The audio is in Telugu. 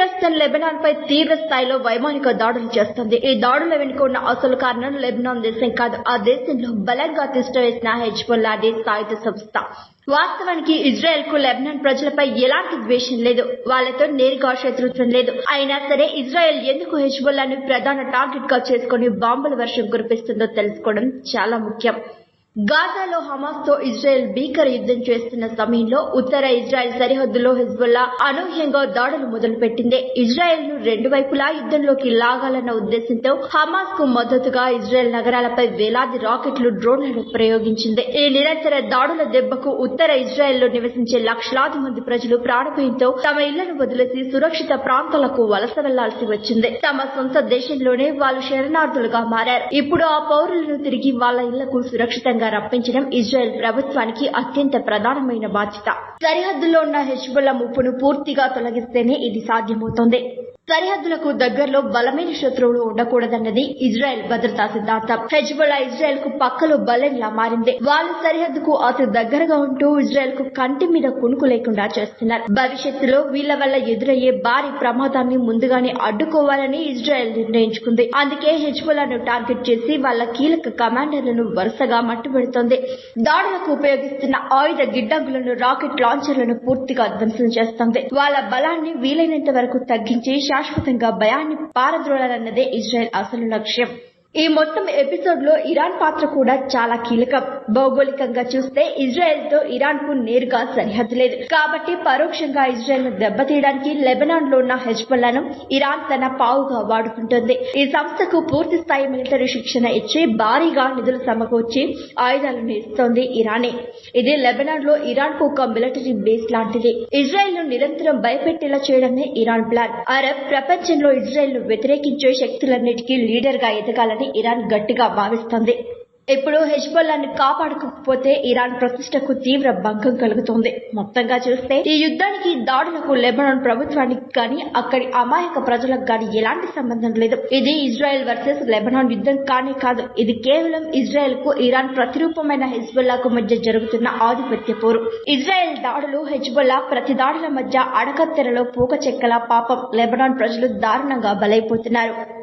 ప్రస్తుతం లెబనాన్ పై తీవ్ర స్థాయిలో వైమానిక దాడులు చేస్తుంది. ఈ దాడుల వెనుక ఉన్న అసలు కారణం లెబనాన్ దేశం కాదు, ఆ దేశంలో బలంగా తిష్టవేసిన హెజ్బొల్లా అనే సాయుధ సంస్థ. వాస్తవానికి ఇజ్రాయెల్ కు లెబనాన్ ప్రజలపై ఎలాంటి ద్వేషం లేదు, వాళ్లతో నేరుగా శత్రుత్వం లేదు. అయినా సరే ఇజ్రాయెల్ ఎందుకు హెజ్బొల్లాను ప్రధాన టార్గెట్ గా చేసుకుని బాంబుల వర్షం కురిపిస్తుందో తెలుసుకోవడం చాలా ముఖ్యం. గాజాలో హమాస్ తో ఇజ్రాయెల్ భీకర యుద్ధం చేస్తున్న సమయంలో ఉత్తర ఇజ్రాయెల్ సరిహద్దులో హెజ్బొల్లా అనూహ్యంగా దాడులు మొదలుపెట్టింది. ఇజ్రాయెల్ ను రెండు వైపులా యుద్ధంలోకి లాగాలన్న ఉద్దేశంతో హమాస్ కు మద్దతుగా ఇజ్రాయెల్ నగరాలపై వేలాది రాకెట్లు, డ్రోన్లను ప్రయోగించింది. ఈ నిరంతర దాడుల దెబ్బకు ఉత్తర ఇజ్రాయెల్ లో నివసించే లక్షలాది మంది ప్రజలు ప్రాణభయంతో తమ ఇళ్లను వదిలేసి సురక్షిత ప్రాంతాలకు వలస వెళ్లాల్సి వచ్చింది. తమ సొంత దేశంలోనే వాళ్ళు శరణార్థులుగా మారారు. ఇప్పుడు ఆ పౌరులను తిరిగి వాళ్ల ఇళ్లకు సురక్షితంగా రప్పించడం ఇజ్రాయెల్ ప్రభుత్వానికి అత్యంత ప్రధానమైన బాధ్యత. సరిహద్దులో ఉన్న హెజ్బొల్లా ముప్పును పూర్తిగా తొలగిస్తేనే ఇది సాధ్యమవుతోంది. సరిహద్దులకు దగ్గరలో బలమైన శత్రువులు ఉండకూడదన్నది ఇజ్రాయెల్ భద్రతా సిద్ధాంతం. హెజ్బొల్లా ఇజ్రాయెల్ కు పక్కలో బలెన్లా మారింది. వాళ్ళు సరిహద్దుకు అతి దగ్గరగా ఉంటూ ఇజ్రాయెల్ కు కంటి మీద కునుకు లేకుండా చేస్తున్నారు. భవిష్యత్తులో వీళ్ల వల్ల ఎదురయ్యే భారీ ప్రమాదాన్ని ముందుగానే అడ్డుకోవాలని ఇజ్రాయెల్ నిర్ణయించుకుంది. అందుకే హెజ్బొల్లాను టార్గెట్ చేసి వాళ్ల కీలక కమాండర్లను వరుసగా మట్టుబెడుతోంది. దాడులకు ఉపయోగిస్తున్న ఆయుధ గిడ్డంగులను, రాకెట్ లాంచర్లను పూర్తిగా ధ్వంసం చేస్తోంది. వాళ్ల బలాన్ని వీలైనంత వరకు తగ్గించి శాశ్వతంగా భయాన్ని పారద్రోలాలన్నదే ఇజ్రాయెల్ అసలు లక్ష్యం. ఈ మొత్తం ఎపిసోడ్ లో ఇరాన్ పాత్ర కూడా చాలా కీలకం. భౌగోళికంగా చూస్తే ఇజ్రాయెల్ తో ఇరాన్ కు నేరుగా సరిహద్దు లేదు. కాబట్టి పరోక్షంగా ఇజ్రాయెల్ ను దెబ్బతీయడానికి లెబనాన్ లో ఉన్న హెజ్బొల్లాను ఇరాన్ తన పావుగా వాడుకుంటుంది. ఈ సంస్థకు పూర్తి స్థాయి మిలిటరీ శిక్షణ ఇచ్చి భారీగా నిధులు సమకూర్చి ఆయుధాలను ఇస్తోంది ఇరానే. ఇది లెబనాన్ లో ఇరాన్ కు ఒక మిలిటరీ బేస్ లాంటిది. ఇజ్రాయెల్ ను నిరంతరం భయపెట్టేలా చేయడమే ఇరాన్ ప్లాన్. అరబ్ ప్రపంచంలో ఇజ్రాయెల్ ను వ్యతిరేకించే శక్తులన్నిటికీ లీడర్ గా ఎదగాలని ఇరాన్ గట్టిగా భావిస్తోంది. ఇప్పుడు హెజ్బొల్లాను కాపాడకపోతే ఇరాన్ ప్రతిష్టకు తీవ్ర భంగం కలుగుతోంది. మొత్తంగా చూస్తే ఈ యుద్ధానికి, దాడులకు లెబనాన్ ప్రభుత్వానికి కానీ అక్కడి అమాయక ప్రజలకు కానీ ఎలాంటి సంబంధం లేదు. ఇది ఇజ్రాయెల్ వర్సెస్ లెబనాన్ యుద్ధం కానే కాదు. ఇది కేవలం ఇజ్రాయెల్ కు ఇరాన్ ప్రతిరూపమైన హెజ్బొల్లాకు మధ్య జరుగుతున్న ఆధిపత్య పోరు. ఇజ్రాయెల్ దాడులు, హెజ్బొల్లా ప్రతి దాడుల మధ్య అడకత్తెరలో పూక చెక్కల పాపం లెబనాన్ ప్రజలు దారుణంగా బలైపోతున్నారు.